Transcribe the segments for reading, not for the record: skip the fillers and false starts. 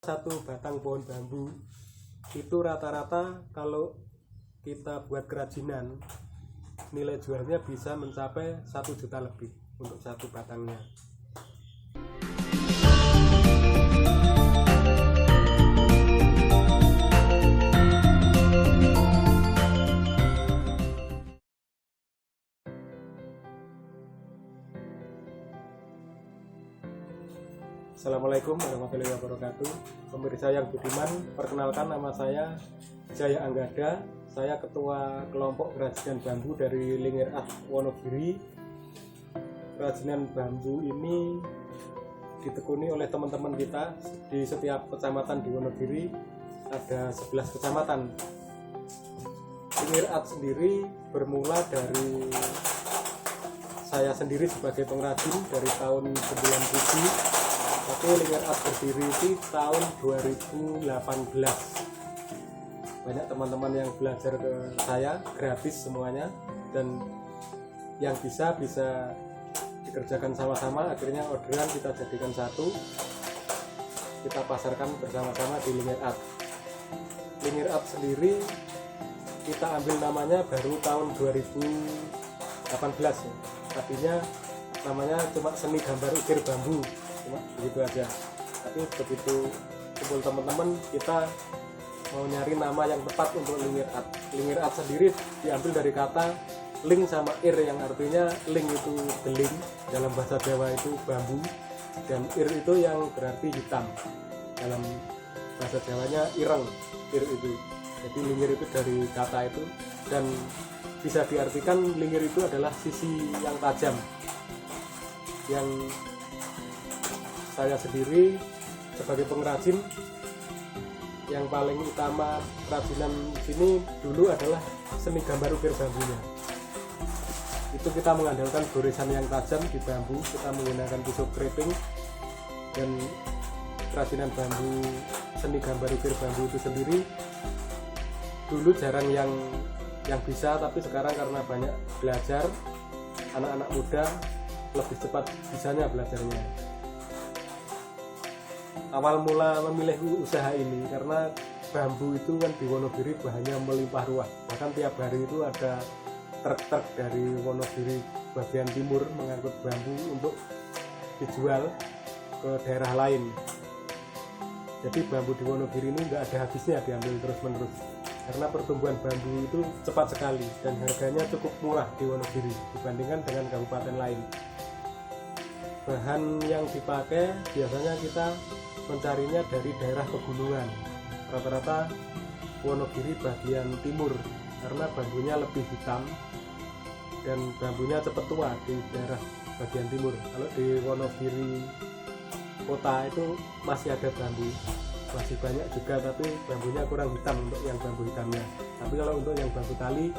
Satu batang pohon bambu itu rata-rata kalau kita buat kerajinan nilai jualnya bisa mencapai 1 juta lebih untuk satu batangnya. Assalamualaikum warahmatullahi wabarakatuh. Pemirsa yang budiman, perkenalkan nama saya Jaya Anggada. Saya ketua kelompok kerajinan bambu dari Lingir Art Wonogiri. Kerajinan bambu ini ditekuni oleh teman-teman kita di setiap kecamatan di Wonogiri. Ada 11 kecamatan. Lingir Art sendiri bermula dari saya sendiri sebagai pengrajin dari tahun 97. Tapi Lingir Art berdiri di tahun 2018. Banyak teman-teman yang belajar ke saya gratis semuanya, dan yang bisa dikerjakan sama-sama. Akhirnya orderan kita jadikan satu, kita pasarkan bersama-sama di Lingir Art. Lingir Art sendiri kita ambil namanya baru tahun 2018 ya. Tadinya namanya cuma Seni Gambar Ukir Bambu, cuma begitu aja. Tapi begitu kumpul teman-teman, kita mau nyari nama yang tepat untuk Lingir Art. Lingir Art sendiri diambil dari kata ling sama ir, yang artinya ling itu beling, dalam bahasa Jawa itu bambu, dan ir itu yang berarti hitam, dalam bahasa Jawanya ireng, ir itu. Jadi lingir itu dari kata itu, dan bisa diartikan lingir itu adalah sisi yang tajam. Yang saya sendiri sebagai pengrajin, yang paling utama kerajinan sini dulu adalah seni gambar ukir bambunya. Itu kita mengandalkan goresan yang tajam di bambu, kita menggunakan pisau kreping, dan kerajinan bambu seni gambar ukir bambu itu sendiri dulu jarang yang bisa, tapi sekarang karena banyak belajar, anak-anak muda lebih cepat bisanya belajarnya. Awal mula memilih usaha ini karena bambu itu kan di Wonogiri bahannya melimpah ruah. Bahkan tiap hari itu ada truk-truk dari Wonogiri bagian timur mengangkut bambu untuk dijual ke daerah lain. Jadi bambu di Wonogiri ini nggak ada habisnya, diambil terus-menerus. Karena pertumbuhan bambu itu cepat sekali dan harganya cukup murah di Wonogiri dibandingkan dengan kabupaten lain. Bahan yang dipakai biasanya kita mencarinya dari daerah pegunungan, rata-rata Wonogiri bagian timur, karena bambunya lebih hitam dan bambunya cepat tua di daerah bagian timur. Kalau di Wonogiri kota itu masih ada bambu, masih banyak juga, tapi bambunya kurang hitam untuk yang bambu hitamnya. Tapi kalau untuk yang bambu tali,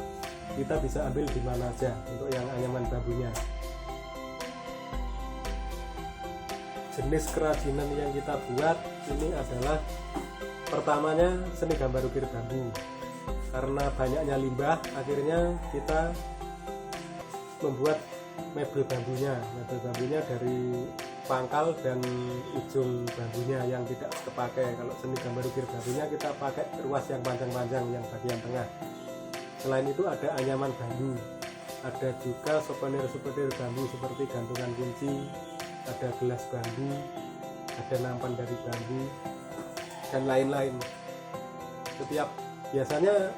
kita bisa ambil di mana aja untuk yang anyaman bambunya. Jenis kerajinan yang kita buat ini adalah pertamanya seni gambar ukir bambu. Karena banyaknya limbah, akhirnya kita membuat mebel bambunya. Mebel bambunya dari pangkal dan ujung bambunya yang tidak terpakai. Kalau seni gambar ukir bambunya kita pakai ruas yang panjang-panjang yang bagian tengah. Selain itu ada anyaman bambu, ada juga souvenir-souvenir bambu seperti gantungan kunci, ada gelas bambu, ada nampan dari bambu, dan lain-lain. Biasanya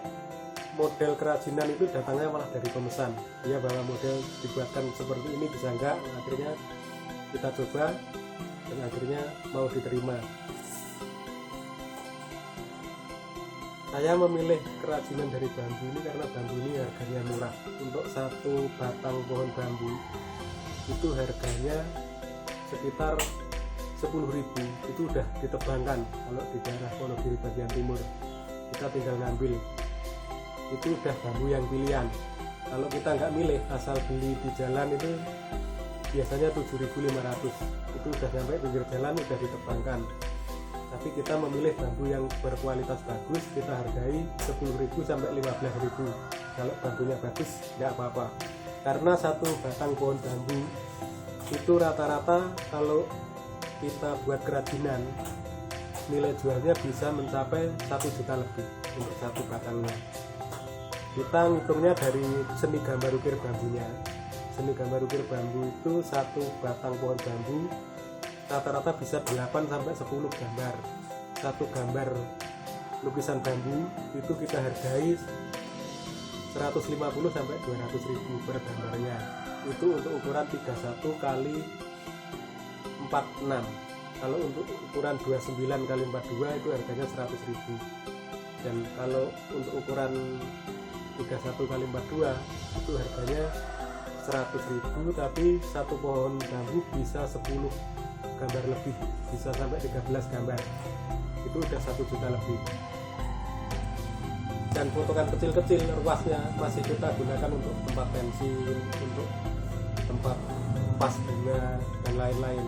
model kerajinan itu datangnya malah dari pemesan. Dia bawa model, dibuatkan seperti ini, bisa enggak? Akhirnya kita coba dan akhirnya mau diterima. Saya memilih kerajinan dari bambu ini karena bambu ini harganya murah. Untuk satu batang pohon bambu itu harganya sekitar 10.000, itu udah ditebangkan. Kalau di daerah Wonogiri bagian timur kita tinggal ngambil, itu udah bambu yang pilihan. Kalau kita nggak milih, asal beli di jalan itu biasanya 7.500, itu udah sampai pinggir jalan udah ditebangkan. Tapi kita memilih bambu yang berkualitas bagus, kita hargai 10.000 sampai 15.000. Kalau bambunya bagus nggak apa-apa, karena satu batang pohon bambu itu rata-rata kalau kita buat kerajinan nilai jualnya bisa mencapai 1 juta lebih untuk satu batangnya. Kita ngitungnya dari seni gambar ukir bambunya. Seni gambar ukir bambu itu satu batang pohon bambu rata-rata bisa 8 sampai 10 gambar. Satu gambar lukisan bambu itu kita hargai 150 sampai 200 ribu per gambarnya. Itu untuk ukuran 31 kali 46. Kalau untuk ukuran 29 kali 42 itu harganya 100 ribu. Dan kalau untuk ukuran 31 kali 42 itu harganya 100 ribu, tapi satu pohon bambu bisa 10 gambar lebih, bisa sampai 13 gambar. Itu udah 1 juta lebih. Dan potongan kecil-kecil ruasnya masih kita gunakan untuk tempat pensil, untuk tempat pas bunga dan lain-lain.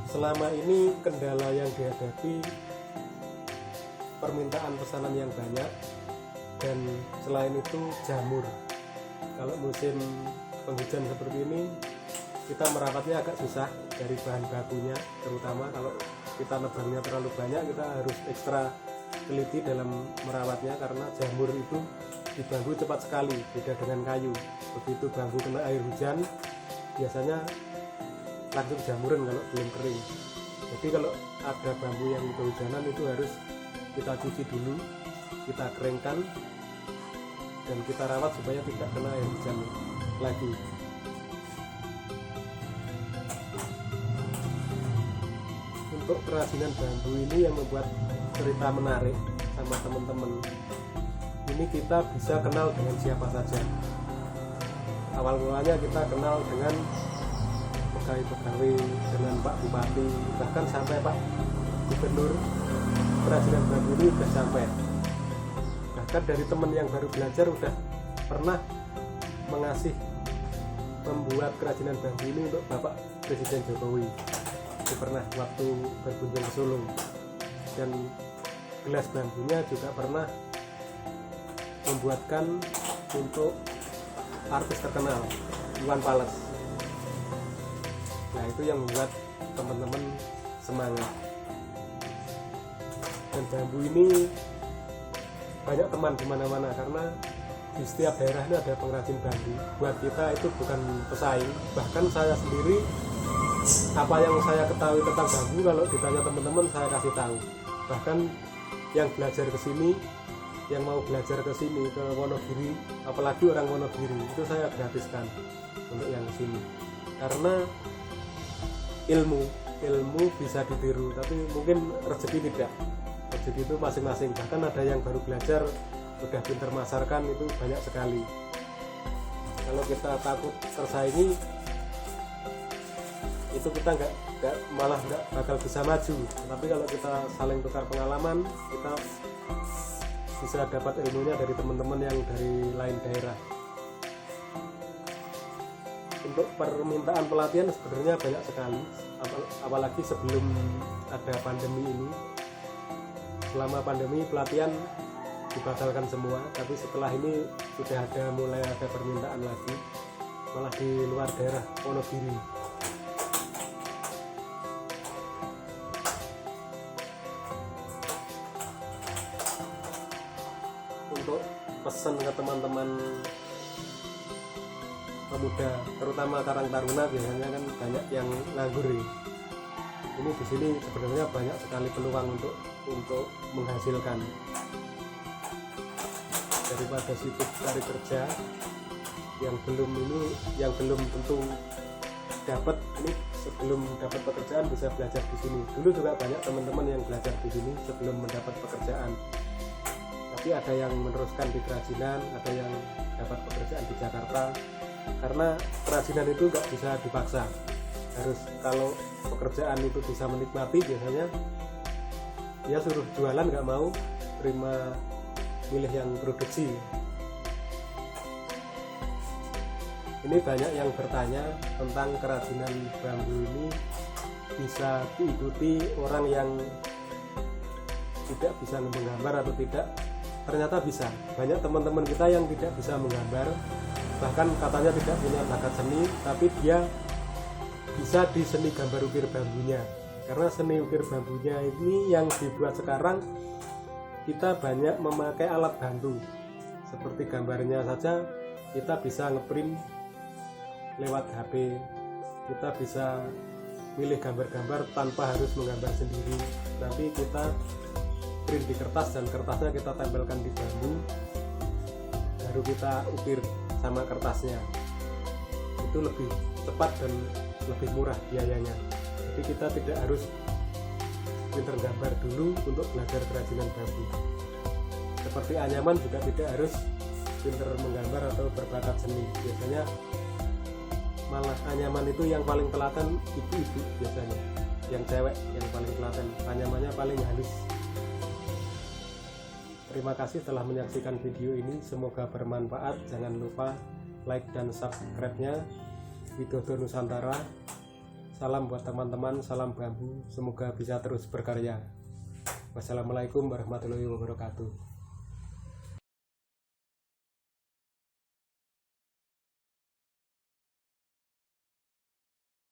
Selama ini kendala yang dihadapi permintaan pesanan yang banyak, dan selain itu jamur. Kalau musim penghujan seperti ini kita merawatnya agak susah dari bahan bakunya, terutama kalau kita nebangnya terlalu banyak kita harus ekstra teliti dalam merawatnya karena jamur itu di bambu cepat sekali, beda dengan kayu. Begitu bambu kena air hujan biasanya langsung jamuran kalau belum kering. Jadi kalau ada bambu yang kehujanan itu harus kita cuci dulu, kita keringkan, dan kita rawat supaya tidak kena air hujan lagi. Untuk kerajinan bambu ini yang membuat cerita menarik sama teman-teman, ini kita bisa kenal dengan siapa saja. Awal mulanya kita kenal dengan pegawai-pegawai, dengan Pak Bupati, bahkan sampai Pak Gubernur. Kerajinan bambu ini sudah sampai. Bahkan dari teman yang baru belajar udah pernah mengasih membuat kerajinan bambu ini untuk Bapak Presiden Jokowi. Itu pernah waktu berkunjung ke Solo. Dan gelas bambunya juga pernah membuatkan untuk artis terkenal Iwan Fals. Nah, itu yang membuat teman-teman semangat. Dan bambu ini banyak teman di mana-mana karena di setiap daerah ini ada pengrajin bambu. Buat kita itu bukan pesaing. Bahkan saya sendiri, apa yang saya ketahui tentang bambu kalau ditanya teman-teman saya kasih tahu. Bahkan yang belajar ke sini, yang mau belajar ke sini ke Wonogiri, apalagi orang Wonogiri, itu saya gratiskan untuk yang sini. Karena ilmu bisa ditiru, tapi mungkin rezeki tidak. Rezeki itu masing-masing. Bahkan ada yang baru belajar udah pintar masarkan, itu banyak sekali. Kalau kita takut tersaingi, itu kita malah nggak bakal bisa maju. Tapi kalau kita saling tukar pengalaman, kita bisa dapat ilmunya dari teman-teman yang dari lain daerah. Untuk permintaan pelatihan sebenarnya banyak sekali, apalagi sebelum ada pandemi ini. Selama pandemi pelatihan dibatalkan semua, tapi setelah ini sudah mulai ada permintaan lagi, malah di luar daerah Wonogiri. Untuk pesan ke teman-teman pemuda, terutama Karang Taruna, biasanya kan banyak yang nganggur ya. Ini di sini sebenarnya banyak sekali peluang untuk menghasilkan. Daripada sibuk cari kerja yang belum tentu dapat, ini sebelum dapat pekerjaan bisa belajar di sini. Dulu juga banyak teman-teman yang belajar di sini sebelum mendapat pekerjaan. Tapi ada yang meneruskan di kerajinan, ada yang dapat pekerjaan di Jakarta. Karena kerajinan itu nggak bisa dipaksa. Harus kalau pekerjaan itu bisa menikmati, biasanya dia suruh jualan nggak mau, terima milih yang produksi. Ini banyak yang bertanya tentang kerajinan bambu ini bisa diikuti orang yang tidak bisa menggambar atau tidak. Ternyata bisa. Banyak teman-teman kita yang tidak bisa menggambar, bahkan katanya tidak punya bakat seni, tapi dia bisa di seni gambar ukir bambunya, karena seni ukir bambunya ini yang dibuat sekarang kita banyak memakai alat bantu. Seperti gambarnya saja kita bisa ngeprint lewat HP, kita bisa milih gambar-gambar tanpa harus menggambar sendiri, tapi kita print di kertas dan kertasnya kita tempelkan di bambu, baru kita ukir sama kertasnya. Itu lebih cepat dan lebih murah biayanya. Jadi kita tidak harus pinter gambar dulu untuk belajar kerajinan bambu. Seperti anyaman juga tidak harus pinter menggambar atau berbakat seni. Biasanya malah anyaman itu yang paling telaten ibu-ibu biasanya, yang cewek yang paling telaten, anyamannya paling halus. Terima kasih telah menyaksikan video ini, semoga bermanfaat. Jangan lupa like dan subscribe-nya. Widodo Nusantara, salam buat teman-teman, salam bambu, semoga bisa terus berkarya. Wassalamualaikum warahmatullahi wabarakatuh.